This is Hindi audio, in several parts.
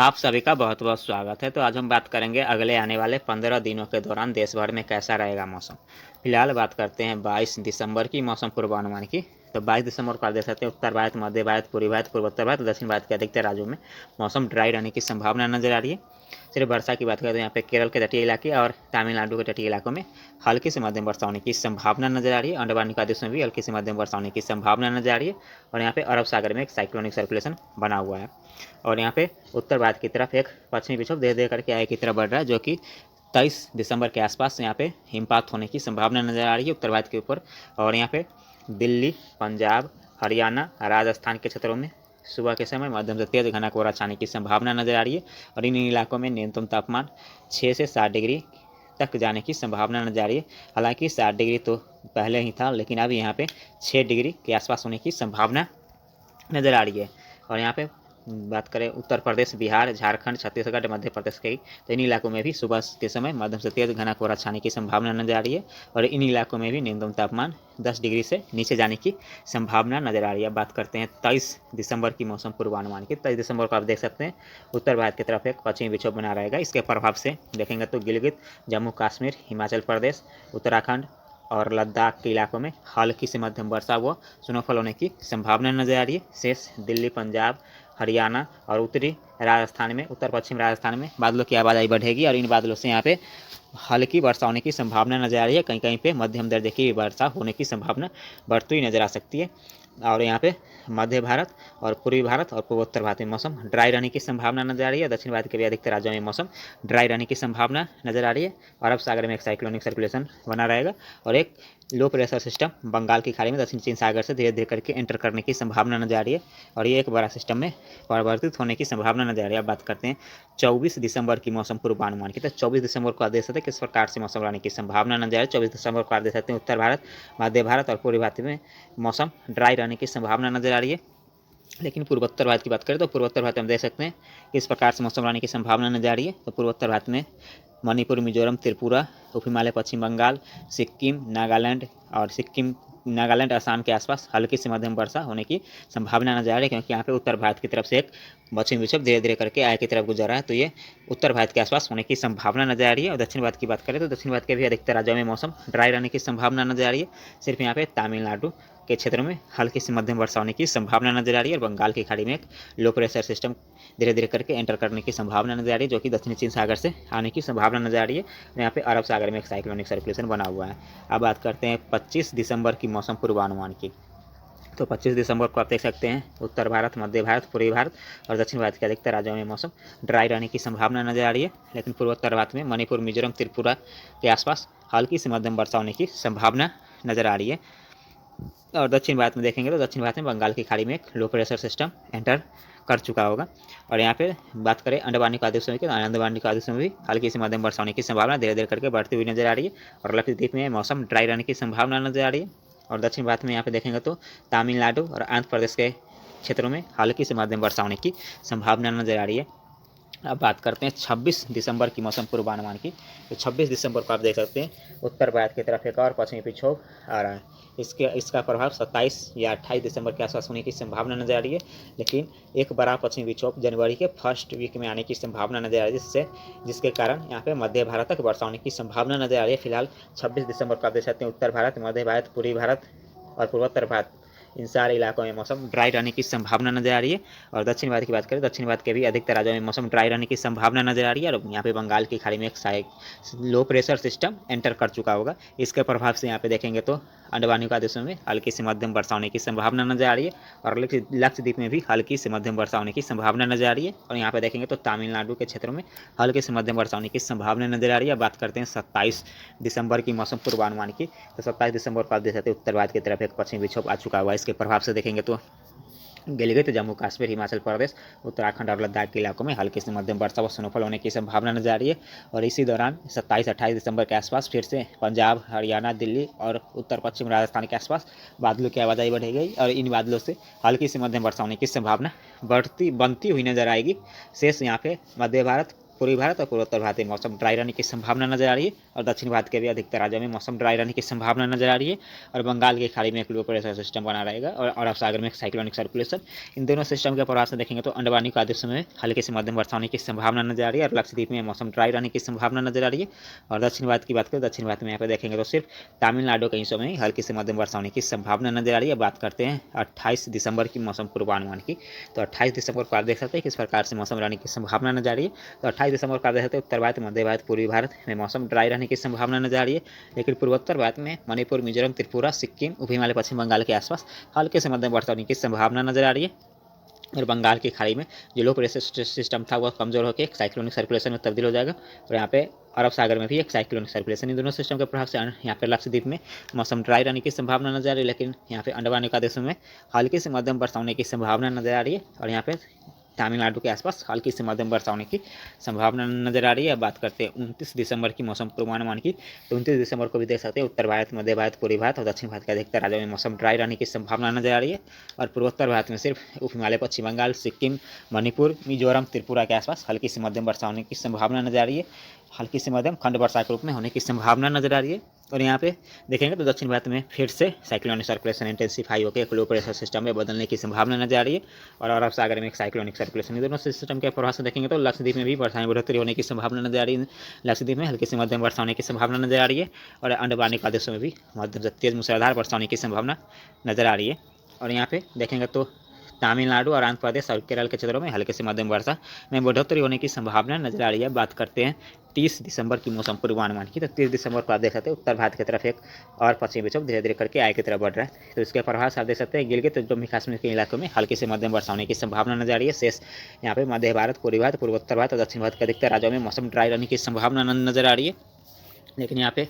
आप सभी का बहुत बहुत स्वागत है। तो आज हम बात करेंगे अगले आने वाले 15 दिनों के दौरान देश भर में कैसा रहेगा मौसम। फिलहाल बात करते हैं 22 दिसंबर की मौसम पूर्वानुमान की। तो 22 दिसंबर को आप देख सकते हैं उत्तर भारत, मध्य भारत, पूर्वी भारत, पूर्वोत्तर भारत, दक्षिण भारत के अधिकतर राज्यों में मौसम ड्राई रहने की संभावना नजर आ रही है। सिर्फ वर्षा की बात करें तो यहाँ पे केरल के तटीय इलाके और तमिलनाडु के तटीय इलाकों में हल्की से मध्यम वर्षा होने की संभावना नजर आ रही है। अंडमान निकोबार में भी हल्की से मध्यम वर्षा होने की संभावना नजर आ रही है। और यहाँ पे अरब सागर में एक साइक्लोनिक सर्कुलेशन बना हुआ है। और यहाँ पे उत्तर भारत की तरफ एक पश्चिमी विक्षोभ धीरे धीरे करके आगे की तरफ बढ़ रहा है, जो कि 23 दिसंबर के आसपास यहाँ पे हिमपात होने की संभावना नजर आ रही है उत्तर भारत के ऊपर। और यहाँ पे दिल्ली, पंजाब, हरियाणा, राजस्थान के क्षेत्रों में सुबह के समय मध्यम से तेज घना कोहरा छाने की संभावना नजर आ रही है। और इन इलाकों में न्यूनतम तापमान 6 से 7 डिग्री तक जाने की संभावना नजर आ रही है। हालांकि 7 डिग्री तो पहले ही था, लेकिन अब यहाँ पे 6 डिग्री के आसपास होने की संभावना नजर आ रही है। और यहाँ पे बात करें उत्तर प्रदेश, बिहार, झारखंड, छत्तीसगढ़, मध्य प्रदेश के, तो इन इलाकों में भी सुबह के समय मध्यम से तेज घना कोहरा छाने की संभावना नजर आ रही है। और इन इलाकों में भी न्यूनतम तापमान 10 डिग्री से नीचे जाने की संभावना नजर आ रही है। अब बात करते हैं 23 दिसंबर की मौसम पूर्वानुमान की। 23 दिसंबर को आप देख सकते हैं उत्तर भारत की तरफ एक पश्चिमी विक्षोभ बना रहेगा। इसके प्रभाव से देखेंगे तो गिलगित, जम्मू कश्मीर, हिमाचल प्रदेश, उत्तराखंड और लद्दाख के इलाकों में हल्की से मध्यम वर्षा व स्नोफॉल होने की संभावना नजर आ रही है। शेष दिल्ली, पंजाब, हरियाणा और उत्तरी राजस्थान में, उत्तर पश्चिम राजस्थान में बादलों की आवाजाही बढ़ेगी और इन बादलों से यहाँ पे हल्की वर्षा होने की संभावना नजर आ रही है। कहीं कहीं पे मध्यम दर्जे की वर्षा होने की संभावना बढ़ती हुई नजर आ सकती है। और यहाँ पे मध्य भारत और पूर्वी भारत और पूर्वोत्तर भारत में मौसम ड्राई रहने की संभावना नजर आ रही है। दक्षिण भारत के भी अधिकतर राज्यों में मौसम ड्राई रहने की संभावना नजर आ रही है। अरब सागर में एक साइक्लोनिक सर्कुलेशन बना रहेगा और एक लो प्रेशर सिस्टम बंगाल की खाड़ी में दक्षिण चीन सागर से धीरे धीरे करके एंटर करने की संभावना नजर आ रही है और ये एक बड़ा सिस्टम में परिवर्तित होने की संभावना नजर आ रही है। अब बात करते हैं 24 दिसंबर की मौसम पूर्वानुमान की। तो 24 दिसंबर को आप देख सकते हैं किस प्रकार से मौसम रहने की संभावना नजर आ रही है। 24 दिसंबर को आप देख सकते हैं उत्तर भारत, मध्य भारत और पूर्वी भारत में मौसम ड्राई रहने की संभावना नजर आ रही है। लेकिन पूर्वोत्तर भारत की बात करें तो पूर्वोत्तर भारत में देख सकते हैं किस प्रकार से मौसम रहने की संभावना नजर आ रही है। तो पूर्वोत्तर भारत में मणिपुर, मिजोरम, त्रिपुरा, उप हिमालय, पश्चिम बंगाल, सिक्किम, नागालैंड और सिक्किम, नागालैंड, असम के आसपास हल्की से मध्यम वर्षा होने की संभावना नजर आ रही है, क्योंकि यहाँ पे उत्तर भारत की तरफ से एक पश्चिमी विक्षोभ धीरे धीरे करके आगे की तरफ गुजर रहा है। तो ये उत्तर भारत के आसपास होने की संभावना नजर आ रही है। और दक्षिण भारत की बात करें तो दक्षिण भारत के भी अधिकतर राज्यों में मौसम ड्राई रहने की संभावना नजर आ रही है। सिर्फ यहाँ पे तमिलनाडु के क्षेत्र में हल्की से मध्यम वर्षा होने की संभावना नजर आ रही है। और बंगाल की खाड़ी में एक लो प्रेशर सिस्टम धीरे धीरे करके एंटर करने की संभावना नजर आ रही है, जो कि दक्षिणी चीन सागर से आने की संभावना नजर आ रही है। यहाँ पे अरब सागर में एक साइक्लोनिक सर्कुलेशन बना हुआ है। अब बात करते हैं 25 दिसंबर की मौसम पूर्वानुमान की। तो 25 दिसंबर को आप देख सकते हैं उत्तर भारत, मध्य भारत, पूर्वी भारत और दक्षिण भारत के अधिकतर राज्यों में मौसम ड्राई रहने की संभावना नजर आ रही है। लेकिन पूर्वोत्तर भारत में मणिपुर, मिजोरम, त्रिपुरा के आसपास हल्की से मध्यम वर्षा होने की संभावना नजर आ रही है। और दक्षिण भारत में देखेंगे तो दक्षिण भारत में बंगाल की खाड़ी में एक लो प्रेशर सिस्टम एंटर कर चुका होगा। और यहाँ पे बात करें अंडमान निकोबार समय की, तो अंडमान निकोबार में भी हल्की से मध्यम वर्षा होने की संभावना धीरे धीरे करके बढ़ती हुई नजर आ रही है। और लक्षद्वीप में मौसम ड्राई रहने की संभावना नजर आ रही है। और दक्षिण भारत में यहाँ पे देखेंगे तो तमिलनाडु और आंध्र प्रदेश के क्षेत्रों में हल्की से मध्यम वर्षा होने की संभावना नजर आ रही है। अब बात करते हैं 26 दिसंबर की मौसम पूर्वानुमान की। तो 26 दिसंबर को आप देख सकते हैं उत्तर भारत की तरफ एक और पश्चिमी विक्षोभ आ रहा है। इसका प्रभाव 27 या 28 दिसंबर के आसपास होने की संभावना नजर आ रही है। लेकिन एक बड़ा पश्चिमी विक्षोभ जनवरी के फर्स्ट वीक में आने की संभावना नजर आ रही है, जिसके कारण यहाँ पे मध्य भारत तक वर्षा होने की संभावना नजर आ रही है। फिलहाल 26 दिसंबर को आप देख सकते हैं उत्तर भारत, मध्य भारत, पूर्वी भारत और पूर्वोत्तर भारत इन सारे इलाकों में मौसम ड्राई रहने की संभावना नजर आ रही है। और दक्षिण भारत की बात करें, दक्षिण भारत के भी अधिकतर राज्यों में मौसम ड्राई रहने की संभावना नजर आ रही है। और यहाँ पे बंगाल की खाड़ी में एक लो प्रेशर सिस्टम एंटर कर चुका होगा। इसके प्रभाव से यहाँ पे देखेंगे तो अंडमान निकोबार में हल्की से मध्यम वर्षा होने की संभावना नजर आ रही है। और लक्षद्वीप में भी हल्की से मध्यम वर्षा होने की संभावना नजर आ रही है। और यहाँ पे देखेंगे तो तमिलनाडु के क्षेत्रों में हल्की से मध्यम वर्षा होने की संभावना नजर आ रही है। बात करते हैं 27 दिसंबर की मौसम पूर्वानुमान की। तो 27 दिसंबर को आप देख सकते हैं उत्तर भारत की तरफ एक पश्चिमी विक्षोभ आ चुका हुआ है। इसके प्रभाव से देखेंगे तो गिलगित, जम्मू कश्मीर, हिमाचल प्रदेश, उत्तराखंड और लद्दाख के इलाकों में हल्की से मध्यम वर्षा व स्नोफॉल होने की संभावना नजर आ रही है। और इसी दौरान 27-28 दिसंबर के आसपास फिर से पंजाब, हरियाणा, दिल्ली और उत्तर पश्चिम राजस्थान के आसपास बादलों की आवाजाही बढ़ेगी और इन बादलों से हल्की से मध्यम वर्षा होने की संभावना बनती हुई नजर आएगी। शेष यहाँ पे मध्य भारत, पूर्वी भारत और पूर्वोत्तर भारत में मौसम ड्राई रहने की संभावना नजर आ रही है और दक्षिण भारत के भी अधिकतर राज्यों में मौसम ड्राई रहने की संभावना नजर आ रही है। और बंगाल की खाड़ी में एक लो प्रेशर सिस्टम बना रहेगा और अरब सागर में एक साइक्लोनिक सर्कुलेशन। इन दोनों सिस्टम के प्रभाव से देखेंगे तो अंडमान निकोबार में हल्की से मध्यम वर्षा होने की संभावना नजर आ रही है और लक्षद्वीप में मौसम ड्राई रहने की संभावना नजर आ रही है। और दक्षिण भारत की बात करें, दक्षिण भारत में यहाँ पे देखेंगे तो सिर्फ तमिलनाडु के हिस्सों में हल्की से मध्यम वर्षा होने की संभावना नजर आ रही है। बात करते हैं 28 दिसंबर की मौसम पूर्वानुमान की। तो 28 दिसंबर को आप देख सकते हैं किस प्रकार से मौसम रहने की संभावना नजर आ रही है। तो 28 दिसंबर को आप देख सकते हैं उत्तर भारत, मध्य भारत, पूर्वी भारत में मौसम ड्राई रहने की संभावना नजर आ रही है। लेकिन पूर्वोत्तर भारत में मणिपुर, मिजोरम, त्रिपुरा, सिक्किम, उप हिमालय, पश्चिम बंगाल के आसपास हल्के से मध्यम वर्षा होने की संभावना नजर आ रही है। और बंगाल की खाड़ी में जो लो प्रेशर सिस्टम था वह कमजोर होकर एक साइक्लोनिक सर्कुलेशन में तब्दील हो जाएगा और यहाँ पे अरब सागर में भी एक साइक्लोनिक सर्कुलेशन। इन दोनों सिस्टम के प्रभाव से यहाँ पे लक्षद्वीप में मौसम ड्राई रहने की संभावना नजर आ रही है। लेकिन यहाँ पे अंडमान निकोबार में हल्की से मध्यम वर्षा होने की संभावना नजर आ रही है और यहाँ पे तमिलनाडु के आसपास हल्की से मध्यम वर्षा होने की संभावना नजर आ रही है। बात करते हैं 29 दिसंबर की मौसम पूर्वानुमान की। तो 29 दिसंबर को भी देख सकते हैं उत्तर भारत, मध्य भारत, पूर्वी भारत और दक्षिण भारत के अधिकतर राज्यों में मौसम ड्राई रहने की संभावना नजर आ रही है। और पूर्वोत्तर भारत में सिर्फ उप हिमालय, पश्चिम बंगाल, सिक्किम, मणिपुर, मिजोरम, त्रिपुरा के आसपास हल्की से मध्यम वर्षा होने की संभावना नजर आ रही है। हल्की से मध्यम खंड वर्षा के रूप में होने की संभावना नजर आ रही है। और यहाँ पे देखेंगे तो दक्षिण भारत में फिर से साइक्लोनिक सर्कुलेशन इंटेंसिफाई होकर एक लो प्रेशर सिस्टम में बदलने की संभावना नजर आ रही है और अरब सागर में एक साइक्लोनिक सर्कुलेशन। इन दोनों सिस्टम के प्रभाव से देखेंगे तो लक्षद्वीप में भी वर्षा में बढ़ोतरी होने की संभावना नजर आ रही है। लक्षद्वीप में हल्की से मध्यम वर्षा होने की संभावना नजर आ रही है और अंडमान निकोबार में भी मध्यम से तेज मूसलाधार वर्षा होने की संभावना नजर आ रही है। और यहाँ पे देखेंगे तो तमिलनाडु और आंध्र प्रदेश और केरल के क्षेत्रों में हल्के से मध्यम वर्षा में बढ़ोतरी होने की संभावना नजर आ रही है। बात करते हैं 30 दिसंबर की मौसम पूर्वानुमान की। तो 30 दिसंबर को आप देख सकते हैं उत्तर भारत की तरफ एक और पश्चिमी विक्षोभ धीरे धीरे करके आगे की तरफ बढ़ रहा है। तो इसके प्रभाव से आप देख सकते हैं गिलगित जम्मू कश्मीर के इलाकों में हल्की से मध्यम वर्षा होने की संभावना नजर आ रही है। शेष यहाँ पे मध्य भारत, पूर्वी भारत, पूर्वोत्तर भारत और दक्षिण भारत के अधिकतर राज्यों में मौसम ड्राई रहने की संभावना नजर आ रही है। लेकिन यहाँ पे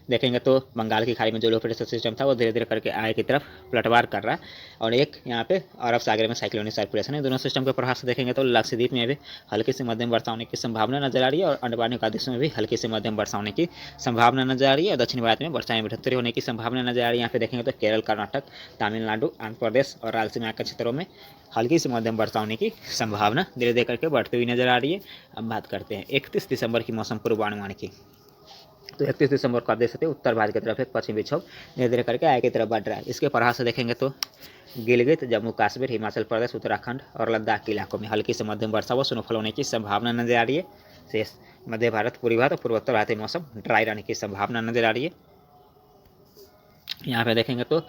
देखेंगे तो बंगाल की खाड़ी में जो लो प्रेशर सिस्टम था वो धीरे धीरे करके आगे की तरफ पलटवार कर रहा है और एक यहाँ पे अरब सागर में साइक्लोनिक सर्कुलेशन है। दोनों सिस्टम के प्रभाव से देखेंगे तो लक्षद्वीप में भी हल्की से मध्यम वर्षा होने की संभावना नजर आ रही है और अंडमान निकोबार में भी हल्की से मध्यम वर्षा होने की संभावना नजर आ रही है और दक्षिण भारत में वर्षा में बढ़ोतरी होने की संभावना नजर आ रही है। यहाँ पे देखेंगे तो केरल, कर्नाटक, तमिलनाडु, आंध्र प्रदेश और रायलसीमा के क्षेत्रों में हल्की से मध्यम वर्षा होने की संभावना धीरे धीरे करके बढ़ती हुई नजर आ रही है। अब बात करते हैं 31 दिसंबर की मौसम पूर्वानुमान की। तो 31 दिसंबर को आप देख सकते हैं उत्तर भारत की तरफ एक पश्चिमी विक्षोभ धीरे धीरे करके आगे की तरफ बढ़ रहा है। इसके प्रभाव से देखेंगे तो गिलगित, जम्मू कश्मीर, हिमाचल प्रदेश, उत्तराखंड और लद्दाख के इलाकों में हल्की से मध्यम वर्षा व स्नोफॉल होने की संभावना नजर आ रही है। शेष मध्य भारत, पूर्वी भारत और पूर्वोत्तर भारत में मौसम ड्राई रहने की संभावना नजर आ रही है। यहाँ पे देखेंगे तो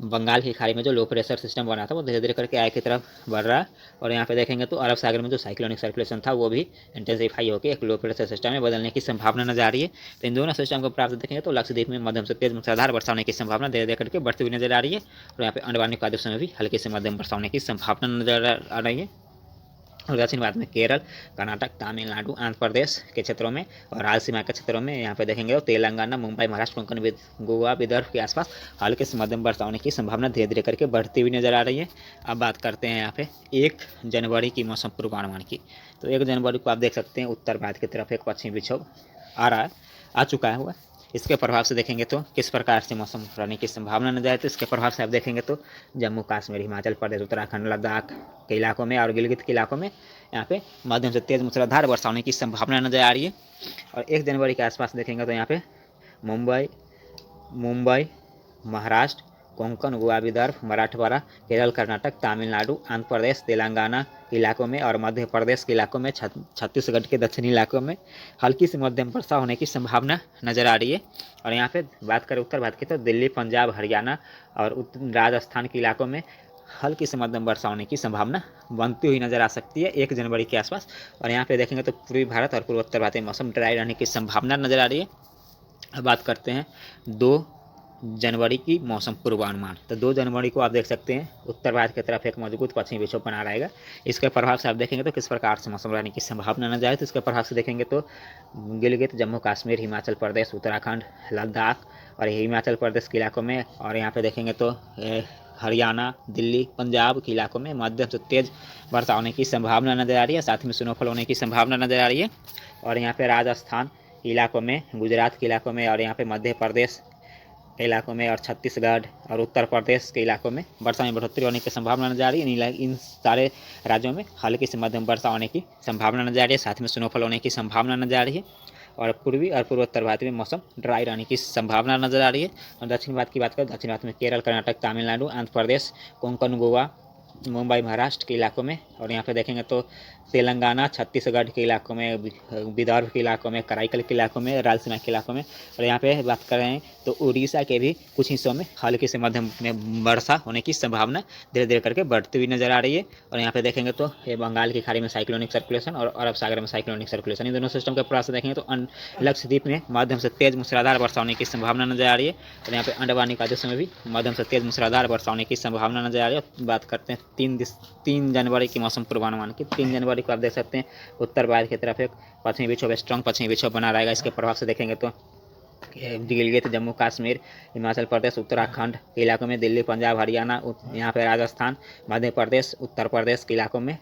बंगाल की खाड़ी में जो लो प्रेशर सिस्टम बना था वो धीरे धीरे करके आगे की तरफ बढ़ रहा है और यहाँ पे देखेंगे तो अरब सागर में जो साइक्लोनिक सर्कुलेशन था वो भी इंटेंसिफाई होकर एक लो प्रेशर सिस्टम में बदलने की संभावना नजर आ रही है। तो इन दोनों सिस्टम को प्राप्त देखेंगे तो लक्षद्वीप में मध्यम से तेज मूसलाधार वर्षा होने की संभावना धीरे धीरे करके बढ़ती हुई नजर आ रही है और यहाँ पे अंडमान निकोबार में भी हल्की से मध्यम वर्षा होने की संभावना नजर आ रही है। और दक्षिण भारत में केरल, कर्नाटक, तमिलनाडु, आंध्र प्रदेश के क्षेत्रों में और रायलसीमा के क्षेत्रों में यहाँ पे देखेंगे तो तेलंगाना, मुंबई, महाराष्ट्र, कोंकण, गोवा, विदर्भ के आसपास हल्के से मध्यम वर्षा होने की संभावना धीरे धीरे करके बढ़ती हुई नजर आ रही है। अब बात करते हैं यहाँ पे 1 जनवरी की मौसम पूर्वानुमान की। तो 1 जनवरी को आप देख सकते हैं उत्तर भारत की तरफ एक पश्चिमी विक्षोभ आ चुका है हुआ। इसके प्रभाव से देखेंगे तो किस प्रकार से मौसम रहने की संभावना नजर आए। तो इसके प्रभाव से आप देखेंगे तो जम्मू कश्मीर, हिमाचल प्रदेश, उत्तराखंड, लद्दाख के इलाकों में और गिलगित के इलाकों में यहाँ पे मध्यम से तेज मूसलाधार वर्षा होने की संभावना नजर आ रही है। और 1 जनवरी के आसपास देखेंगे तो यहाँ पे मुंबई, महाराष्ट्र, कोंकण, गोवा, विदर्भ, मराठवाड़ा, केरल, कर्नाटक, तमिलनाडु, आंध्र प्रदेश, तेलंगाना के इलाकों में और मध्य प्रदेश के इलाकों में, छत्तीसगढ़ के दक्षिणी इलाकों में हल्की से मध्यम वर्षा होने की संभावना नजर आ रही है। और यहाँ पे बात करें उत्तर भारत की तो दिल्ली, पंजाब, हरियाणा और राजस्थान के इलाकों में हल्की से मध्यम वर्षा होने की संभावना बनती हुई नजर आ सकती है 1 जनवरी के आसपास। और यहाँ पे देखेंगे तो पूर्वी भारत और पूर्वोत्तर भारत में मौसम ड्राई रहने की संभावना नजर आ रही है। अब बात करते हैं 2 जनवरी की मौसम पूर्वानुमान। तो 2 जनवरी को आप देख सकते हैं उत्तर भारत की तरफ एक मजबूत पश्चिमी विक्षोभ बना रहेगा। इसके प्रभाव से आप देखेंगे तो किस प्रकार से मौसम रहने की संभावना नजर आए। तो इसके प्रभाव से देखेंगे तो गिलगित, जम्मू कश्मीर, हिमाचल प्रदेश, उत्तराखंड, लद्दाख और हिमाचल प्रदेश के इलाकों में और यहाँ पे देखेंगे तो हरियाणा, दिल्ली, पंजाब के इलाकों में मध्यम से तेज वर्षा होने की संभावना नजर आ रही है। साथ में स्नोफॉल होने की संभावना नजर आ रही है। और यहाँ पे राजस्थान इलाकों में, गुजरात के इलाकों में और यहाँ पे मध्य प्रदेश के इलाकों में और छत्तीसगढ़ और उत्तर प्रदेश के इलाकों में वर्षा में बढ़ोतरी होने की संभावना नजर आ रही है। इन सारे राज्यों में हल्की से मध्यम वर्षा होने की संभावना नजर आ रही है, साथ में स्नोफॉल होने की संभावना नजर आ रही है। और पूर्वी और पूर्वोत्तर भारत में मौसम ड्राई रहने की संभावना नजर आ रही है। और दक्षिण भारत की बात करें, दक्षिण भारत में केरल, कर्नाटक, तमिलनाडु, आंध्र प्रदेश, कोंकण, गोवा, मुंबई, महाराष्ट्र के इलाकों में, और यहाँ पे देखेंगे तो तेलंगाना, छत्तीसगढ़ के इलाकों में, विदर्भ के इलाकों में, कराईकल के इलाकों में, रायलसीमा के इलाकों में, और यहाँ पे बात कर रहे हैं तो उड़ीसा के भी कुछ हिस्सों में हल्की से मध्यम में वर्षा होने की संभावना धीरे धीरे करके बढ़ती हुई नजर आ रही है। और यहाँ पे देखेंगे तो ये बंगाल की खाड़ी में साइक्लोनिक सर्कुलेशन और अरब सागर में साइक्लोनिक सर्कुलेशन, इन दोनों सिस्टम के प्रभाव से देखेंगे तो लक्षद्वीप में मध्यम से तेज मूसलाधार वर्षा होने की संभावना नजर आ रही है। और यहाँ पे अंडमान निकोबार में भी मध्यम से तेज मूसलाधार वर्षा होने की संभावना नजर आ रही है। बात करते हैं 3 जनवरी की मौसम पूर्वानुमान की। 3 जनवरी को आप देख सकते हैं उत्तर भारत की तरफ एक पश्चिमी विक्षोभ, स्ट्रॉन्ग पश्चिमी विक्षोभ बना रहेगा। इसके प्रभाव से देखेंगे तो गिलगित, जम्मू कश्मीर, हिमाचल प्रदेश, उत्तराखंड के इलाकों में, दिल्ली, पंजाब, हरियाणा, यहाँ पे राजस्थान, मध्य प्रदेश, उत्तर प्रदेश के इलाकों में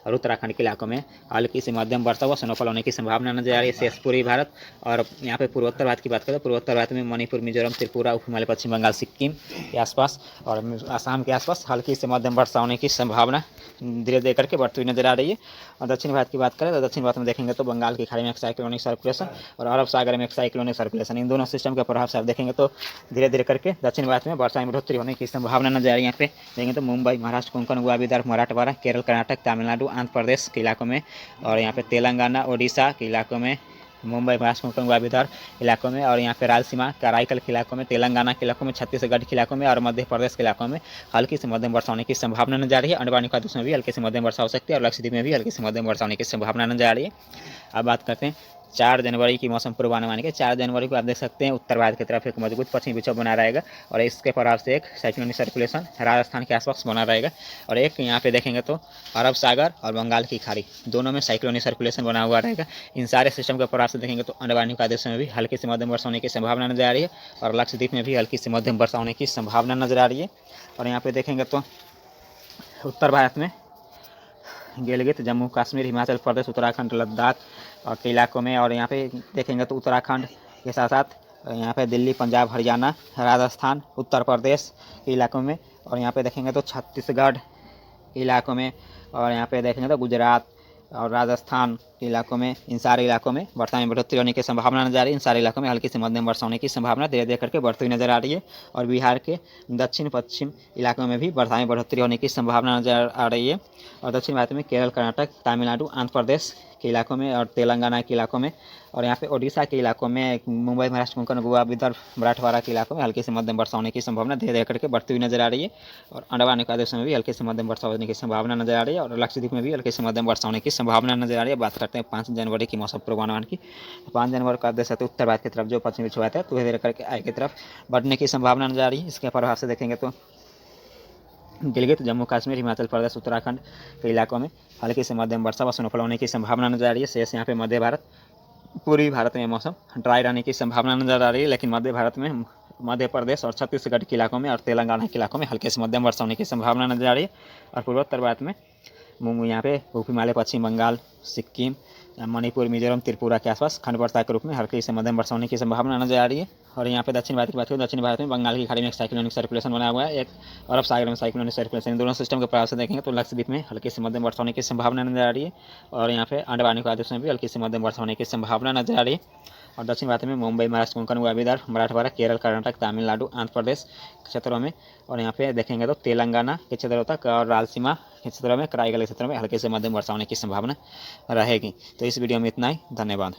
और उत्तराखंड के इलाकों में हल्की से मध्यम वर्षा व स्नोफॉल होने की संभावना नजर आ रही है। शेष पूर्वी भारत और यहाँ पे पूर्वोत्तर भारत की बात करें तो पूर्वोत्तर भारत में मणिपुर, मिजोरम, त्रिपुरा, उप हिमालय, पश्चिम बंगाल, सिक्किम के आसपास और आसाम के आसपास हल्की से मध्यम वर्षा होने की संभावना धीरे धीरे करके बढ़ती हुई नजर आ रही है। और दक्षिण भारत की बात करें तो दक्षिण भारत में देखेंगे तो बंगाल की खाड़ी में एक साइक्लोनिक सर्कुलेशन और अरब सागर में एक साइक्लोनिक सर्कुलेशन, इन दोनों सिस्टम के प्रभाव से आप देखेंगे तो धीरे धीरे करके दक्षिण भारत में वर्षा में बढ़ोतरी होने की संभावना नजर आ रही है। यहाँ पे देखेंगे तो मुंबई, महाराष्ट्र, कोंकण, गोवा, विदर्भ, मराठवाड़ा, केरल, कर्नाटक, तमिलनाडु, आंध्र प्रदेश के इलाकों में, और यहाँ पे तेलंगाना, ओडिशा के इलाकों में, मुंबई, महाराष्ट्र, कोंकण, गोवा, विदर्भ इलाकों में, और यहाँ पे रायलसीमा, कराईकल के इलाकों में, तेलंगाना के इलाकों में, छत्तीसगढ़ के इलाकों में और मध्य प्रदेश के इलाकों में हल्की से मध्यम वर्षा होने की संभावना नजर आ रही है। अंडमान निकोबार में भी हल्की से मध्यम वर्षा हो सकती है और लक्षद्वीप में भी हल्की से मध्यम वर्षा होने की संभावना नजर आ रही है। अब बात करते हैं 4 जनवरी की मौसम पूर्वानुमान के। 4 जनवरी को आप देख सकते हैं उत्तर भारत की तरफ एक मजबूत पश्चिमी विक्षोभ बना रहेगा और इसके प्रभाव से एक साइक्लोनिक सर्कुलेशन राजस्थान के आसपास बना रहेगा, और एक यहाँ पे देखेंगे तो अरब सागर और बंगाल की खाड़ी दोनों में साइक्लोनिक सर्कुलेशन बना हुआ रहेगा। इन सारे सिस्टम के प्रभाव से देखेंगे तो अंडमान निकोबार में भी हल्की से मध्यम वर्षा होने की संभावना नजर आ रही है और लक्षद्वीप में भी हल्की से मध्यम वर्षा होने की संभावना नजर आ रही है। और यहाँ पे देखेंगे तो उत्तर भारत में गिलगित, जम्मू कश्मीर, हिमाचल प्रदेश, उत्तराखंड, लद्दाख के इलाकों में, और यहाँ पे देखेंगे तो उत्तराखंड के साथ साथ यहाँ पे दिल्ली, पंजाब, हरियाणा, राजस्थान, उत्तर प्रदेश के इलाकों में, और यहाँ पे देखेंगे तो छत्तीसगढ़ के इलाकों में, और यहाँ पे देखेंगे तो गुजरात और राजस्थान के इलाकों में, इन सारे इलाकों में वर्षा में बढ़ोतरी होने की संभावना नजर आ रही है। इन सारे इलाकों में हल्की से मध्यम वर्षा होने की संभावना धीरे धीरे करके बढ़ती हुई नजर आ रही है। और बिहार के दक्षिण पश्चिम इलाकों में भी वर्षा में बढ़ोतरी होने की संभावना नजर आ रही है। और दक्षिण भारत में केरल, कर्नाटक, तमिलनाडु, आंध्र प्रदेश के इलाकों में और तेलंगाना के इलाकों में, और यहाँ पे ओडिशा के इलाकों में, मुंबई, महाराष्ट्र, कोंकण, गोवा, विदर्भ, मराठवाड़ा के इलाकों में हल्की से मध्यम वर्षा होने की संभावना धीरे धीरे करके बढ़ती हुई नजर आ रही है। और अंडमान निकोबार में भी हल्की से मध्यम वर्षा होने की संभावना नजर आ रही है और लक्षद्वीप में भी हल्की से मध्यम वर्षा होने की संभावना नजर आ रही है। बात करते हैं 5 जनवरी की मौसम पूर्वानुमान की। 5 जनवरी को आप देख सकते हैं उत्तर भारत की तरफ जो पश्चिमी विक्षोभ है तो धीरे धीरे करके आगे की तरफ बढ़ने की संभावना नजर आ रही है। इसके प्रभाव से देखेंगे तो गिलगित, जम्मू कश्मीर, हिमाचल प्रदेश, उत्तराखंड के इलाकों में हल्की से मध्यम वर्षा व स्नोफॉल होने की संभावना नजर आ रही है। शेष यहाँ पे मध्य भारत, पूर्वी भारत में मौसम ड्राई रहने की संभावना नजर आ रही है, लेकिन मध्य भारत में मध्य प्रदेश और छत्तीसगढ़ के इलाकों में और तेलंगाना के इलाकों में हल्के से मध्यम वर्षा होने की संभावना नजर आ रही है। और पूर्वोत्तर भारत में यहाँ पे उप हिमालय, पश्चिम बंगाल, सिक्किम, मणिपुर, मिजोरम, त्रिपुरा के आसपास खंड वर्षा के रूप में हल्की से मध्यम वर्षा होने की संभावना नजर आ रही है। और यहाँ पे दक्षिण भारत की बात करें, दक्षिण भारत में बंगाल की खाड़ी में एक साइक्लोनिक सर्कुलेशन बना हुआ है, एक अरब सागर में साइक्लोनिक सर्कुलेशन, इन दोनों सिस्टम के प्रभाव से देखेंगे तो लक्षद्वीप में हल्की से मध्यम वर्षा होने की संभावना नजर आ रही है। और यहाँ पे अंडमान निकोबार में भी हल्की से मध्यम वर्षा होने की संभावना नजर आ रही है। और दक्षिण भारत में मुंबई, महाराष्ट्र, कोंकण, गोवा, विदर्भ, मराठवाड़ा, केरल, कर्नाटक, तमिलनाडु, आंध्र प्रदेश क्षेत्रों में, और यहाँ पे देखेंगे तो तेलंगाना के क्षेत्रों तक और रायलसीमा के क्षेत्रों में, कराईकल के क्षेत्रों में हल्के से मध्यम वर्षा होने की संभावना रहेगी। तो इस वीडियो में इतना ही, धन्यवाद।